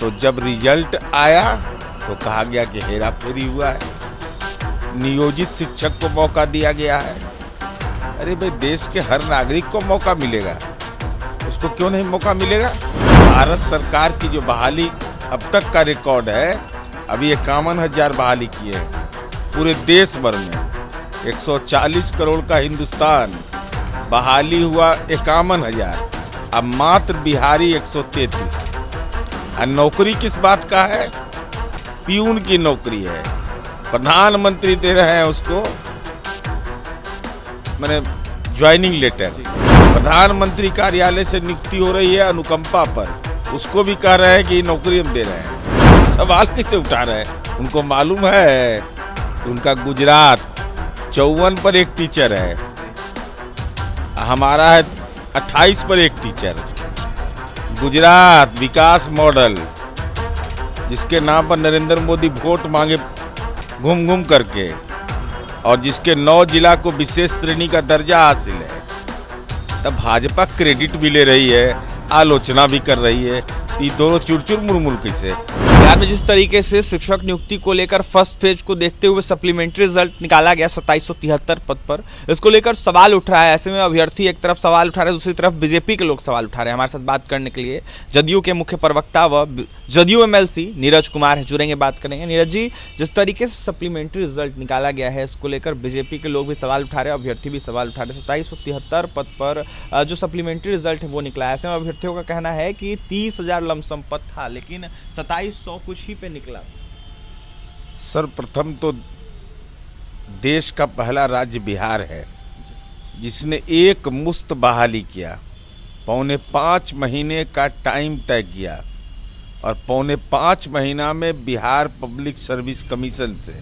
तो जब रिजल्ट आया तो कहा गया कि हेरा फेरी हुआ है, नियोजित शिक्षक को मौका दिया गया है। अरे भाई, देश के हर नागरिक को मौका मिलेगा, उसको क्यों नहीं मौका मिलेगा? भारत सरकार की जो बहाली अब तक का रिकॉर्ड है, अभी 51,000 बहाली किए हैं पूरे देश भर में। 140 करोड़ का हिंदुस्तान, बहाली हुआ 51,000, अब मात्र बिहारी 133। और नौकरी किस बात का है? प्यून की नौकरी है। प्रधानमंत्री दे रहे हैं उसको, मैंने ज्वाइनिंग लेटर। प्रधानमंत्री कार्यालय से नियुक्ति हो रही है अनुकंपा पर, उसको भी कह रहे हैं कि नौकरी हम दे रहे हैं। सवाल कैसे उठा रहे हैं? उनको मालूम है कि उनका गुजरात 54 पर एक टीचर है, हमारा है 28 पर एक टीचर। गुजरात विकास मॉडल, जिसके नाम पर नरेंद्र मोदी वोट मांगे घूम घूम करके, और जिसके 9 जिला को विशेष श्रेणी का दर्जा हासिल है, तब भाजपा क्रेडिट भी ले रही है, आलोचना भी कर रही है। ये दोनों चुरचुर मुरमुर कैसे? बिहार में जिस तरीके से शिक्षक नियुक्ति को लेकर फर्स्ट फेज को देखते हुए सप्लीमेंट्री रिजल्ट निकाला गया 2773 पद पर, इसको लेकर सवाल उठ रहा है। ऐसे में अभ्यर्थी एक तरफ सवाल उठा रहे हैं, दूसरी तरफ बीजेपी के लोग सवाल उठा रहे हैं। हमारे साथ बात करने के लिए जदयू के मुख्य प्रवक्ता व जदयू MLC नीरज कुमार है, जुड़ेंगे, बात करेंगे। नीरज जी, जिस तरीके से सप्लीमेंट्री रिजल्ट निकाला गया है, इसको लेकर बीजेपी के लोग भी सवाल उठा रहे हैं, अभ्यर्थी भी सवाल उठा रहे हैं। 2773 पद पर जो सप्लीमेंट्री रिजल्ट है वो निकला है। ऐसे में अभ्यर्थियों का कहना है कि 30,000 लमसम पद था, लेकिन 2700 कुछ ही पे निकला। सर्वप्रथम तो देश का पहला राज्य बिहार है जिसने एक मुश्त बहाली किया, 4.25 महीने का टाइम तय किया, और 4.25 महीना में बिहार पब्लिक सर्विस कमीशन से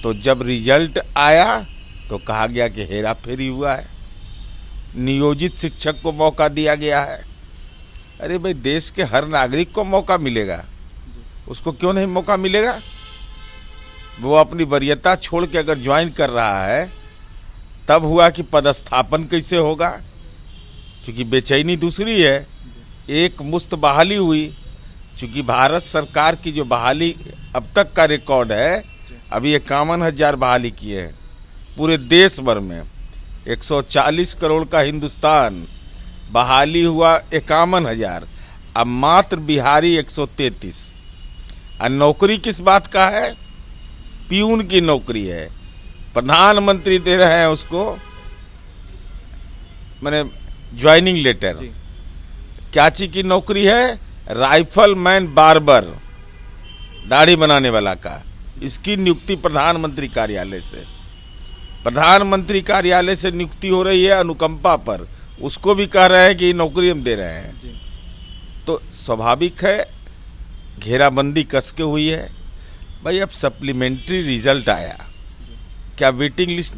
तो जब रिजल्ट आया तो कहा गया कि हेरा फेरी हुआ है, नियोजित शिक्षक को मौका दिया गया है। अरे भाई, देश के हर नागरिक को मौका मिलेगा, उसको क्यों नहीं मौका मिलेगा? वो अपनी वरीयता छोड़ के अगर ज्वाइन कर रहा है, तब हुआ कि पदस्थापन कैसे होगा, क्योंकि बेचैनी दूसरी है। एक मुश्त बहाली हुई, क्योंकि भारत सरकार की जो बहाली अब तक का रिकॉर्ड है, अभी 51,000 बहाली किए हैं पूरे देश भर में। 140 करोड़ का हिंदुस्तान, बहाली हुआ 51,000, अब मात्र बिहारी 133। और नौकरी किस बात का है? प्यून की नौकरी है। प्रधानमंत्री दे रहे हैं उसको, मैंने ज्वाइनिंग लेटर। क्या चीज की नौकरी है? राइफल मैन बार्बर, दाढ़ी बनाने वाला का। इसकी नियुक्ति प्रधानमंत्री कार्यालय से, प्रधानमंत्री कार्यालय से नियुक्ति हो रही है अनुकंपा पर, उसको भी कह रहे हैं कि नौकरी हम दे रहे हैं। तो स्वाभाविक है घेराबंदी कस के हुई है। भाई, अब सप्लीमेंट्री रिजल्ट आया, क्या वेटिंग लिस्ट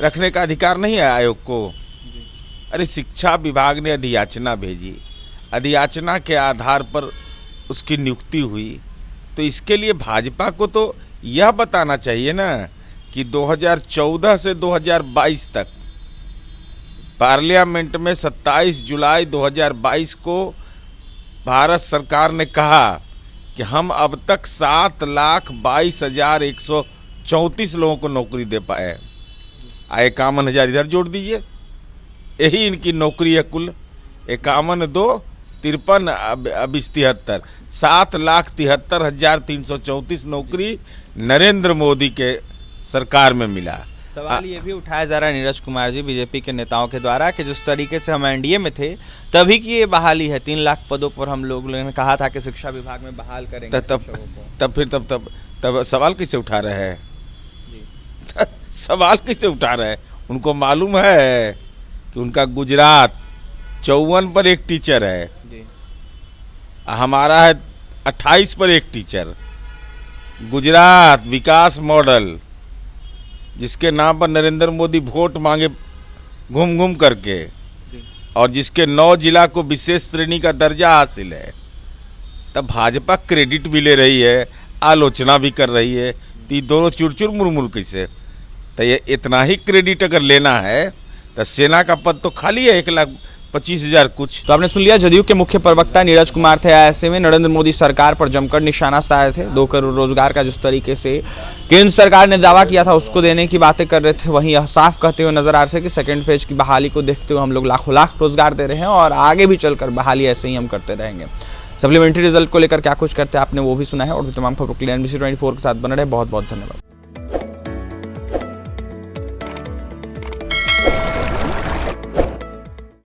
रखने का अधिकार नहीं है आयोग को? अरे, शिक्षा विभाग ने अधियाचना भेजी, अधियाचना के आधार पर उसकी नियुक्ति हुई, तो इसके लिए भाजपा को तो यह बताना चाहिए ना कि 2014 से 2022 तक पार्लियामेंट में 27 जुलाई 2022 को भारत सरकार ने कहा कि हम अब तक 7,22,134 लोगों को नौकरी दे पाए। 51,000 इधर जोड़ दीजिए, यही इनकी नौकरी है कुल। 51, 2, 53, अब 73, 7,73,334 नौकरी नरेंद्र मोदी के सरकार में मिला। सवाल ये भी उठाया जा रहा है नीरज कुमार जी, बीजेपी के नेताओं के द्वारा, कि जिस तरीके से हम एनडीए में थे तभी की ये बहाली है। 3 लाख पदों पर हम लोगों ने कहा था कि शिक्षा विभाग में बहाल करेंगे। तब सवाल कैसे उठा रहे हैं? सवाल कैसे उठा रहे हैं? उनको मालूम है कि उनका गुजरात 54 पर एक टीचर है, हमारा है 28 पर एक टीचर। गुजरात विकास मॉडल, जिसके नाम पर नरेंद्र मोदी वोट मांगे घूम घूम करके, और जिसके 9 जिला को विशेष श्रेणी का दर्जा हासिल है, तब भाजपा क्रेडिट भी ले रही है, आलोचना भी कर रही है। तो ये दोनों चुरचुर मुरमुर कैसे? तो ये इतना ही क्रेडिट अगर लेना है तो सेना का पद तो खाली है, 25,000 कुछ। तो आपने सुन लिया, जदयू के मुख्य प्रवक्ता नीरज कुमार थे। ऐसे में नरेंद्र मोदी सरकार पर जमकर निशाना साधे थे। 2 करोड़ रोजगार का जिस तरीके से केंद्र सरकार ने दावा किया था उसको देने की बातें कर रहे थे, वहीं यह साफ कहते हुए नजर आ रहे थे कि सेकंड फेज की बहाली को देखते हुए हम लोग लाखों लाख रोजगार दे रहे हैं और आगे भी चलकर बहाली ऐसे ही हम करते रहेंगे। सप्लीमेंट्री रिजल्ट को लेकर क्या कुछ करते हैं आपने वो भी सुना है, और भी तमाम खबरों के लिए NBC 24 के साथ बने रहे। बहुत बहुत धन्यवाद।